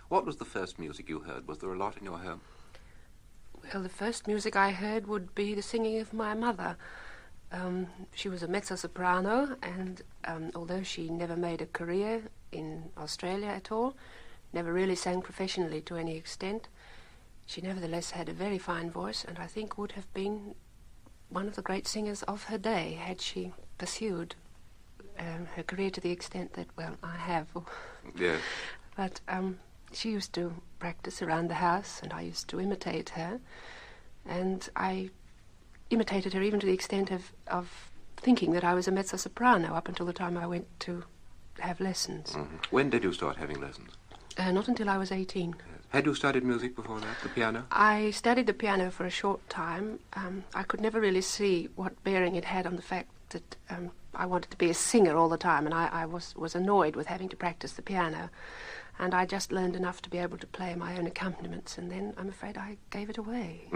What was the first music you heard? Was there a lot in your home? Well, the first music I heard would be the singing of my mother. She was a mezzo-soprano, and although she never made a career in Australia at all, never really sang professionally to any extent, she nevertheless had a very fine voice, and I think would have been one of the great singers of her day had she pursued her career to the extent that, well, I have. Yes. But she used to practice around the house, and I used to imitate her, and I imitated her even to the extent of thinking that I was a mezzo-soprano up until the time I went to have lessons. Mm-hmm. When did you start having lessons? Not until I was 18. Yes. Had you studied music before that, the piano? I studied the piano for a short time. I could never really see what bearing it had on the fact that I wanted to be a singer all the time, and I was annoyed with having to practice the piano. And I just learned enough to be able to play my own accompaniments, and then I'm afraid I gave it away.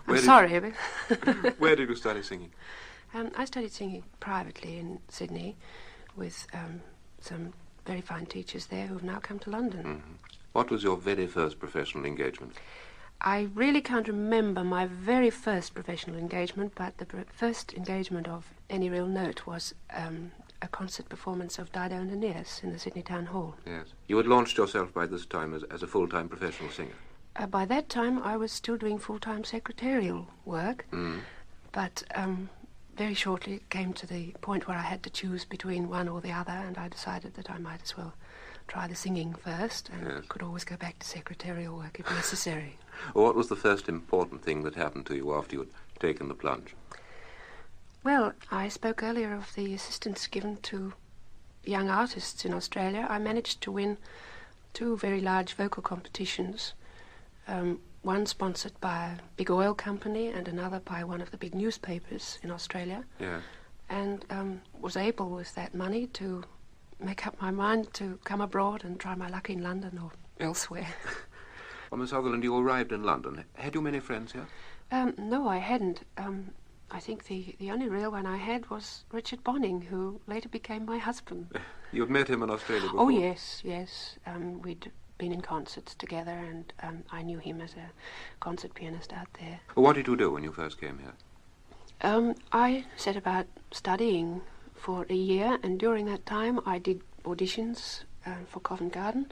I'm sorry. Where did you study singing? I studied singing privately in Sydney with some very fine teachers there who have now come to London. Mm-hmm. What was your very first professional engagement? I really can't remember my very first professional engagement, but the first engagement of any real note was a concert performance of Dido and Aeneas in the Sydney Town Hall. Yes. You had launched yourself by this time as a full-time professional singer. By that time, I was still doing full-time secretarial work, but very shortly it came to the point where I had to choose between one or the other, and I decided that I might as well try the singing first, and could always go back to secretarial work if necessary. Well, what was the first important thing that happened to you after you had taken the plunge? Well, I spoke earlier of the assistance given to young artists in Australia. I managed to win 2 very large vocal competitions, one sponsored by a big oil company and another by one of the big newspapers in Australia. Yeah. And was able with that money to make up my mind to come abroad and try my luck in London or elsewhere. Well, Miss Sutherland, you arrived in London. Had you many friends here? No, I hadn't. I think the only real one I had was Richard Bonning, who later became my husband. You'd met him in Australia before? Oh, yes. We'd been in concerts together, and I knew him as a concert pianist out there. Well, what did you do when you first came here? I set about studying for a year, and during that time I did auditions for Covent Garden,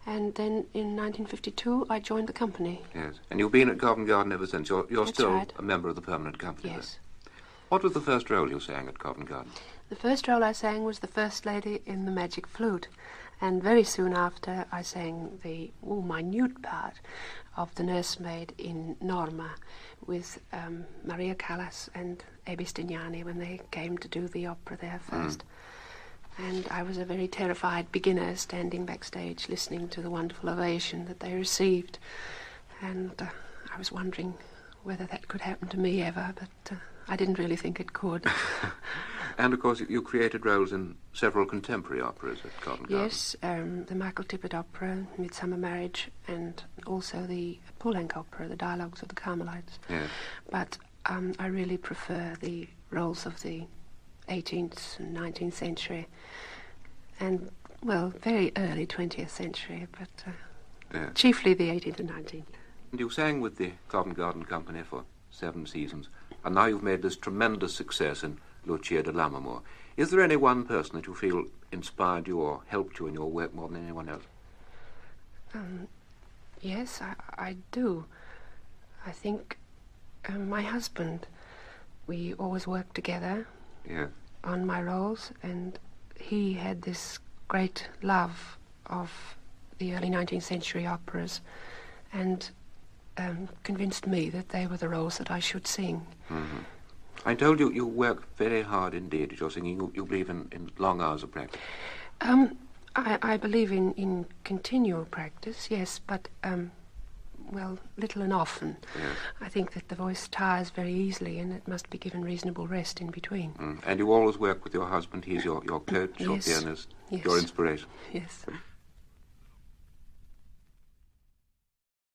and then in 1952 I joined the company. Yes, and you've been at Covent Garden ever since. You're That's still right. a member of the permanent company. Yes. Then. What was the first role you sang at Covent Garden? The first role I sang was the First Lady in The Magic Flute, and very soon after I sang the minute part of the nursemaid in Norma with Maria Callas and Ebbe Stignani when they came to do the opera there first. And I was a very terrified beginner standing backstage listening to the wonderful ovation that they received, and I was wondering whether that could happen to me ever, but I didn't really think it could. And, of course, you created roles in several contemporary operas at Covent Garden. Yes, the Michael Tippett opera, Midsummer Marriage, and also the Poulenc opera, The Dialogues of the Carmelites. Yes. But I really prefer the roles of the 18th and 19th century, and, well, very early 20th century, but chiefly the 18th and 19th. And you sang with the Covent Garden Company for 7 seasons, and now you've made this tremendous success in Lucia di Lammermoor. Is there any one person that you feel inspired you or helped you in your work more than anyone else? Yes, I do. I think my husband, we always worked together on my roles, and he had this great love of the early 19th century operas and convinced me that they were the roles that I should sing. Mm-hmm. I told you you work very hard indeed at your singing. You believe in long hours of practice. I believe in continual practice, yes, but, well, little and often. Yes. I think that the voice tires very easily and it must be given reasonable rest in between. And you always work with your husband. He's your coach, your pianist, your inspiration. Yes.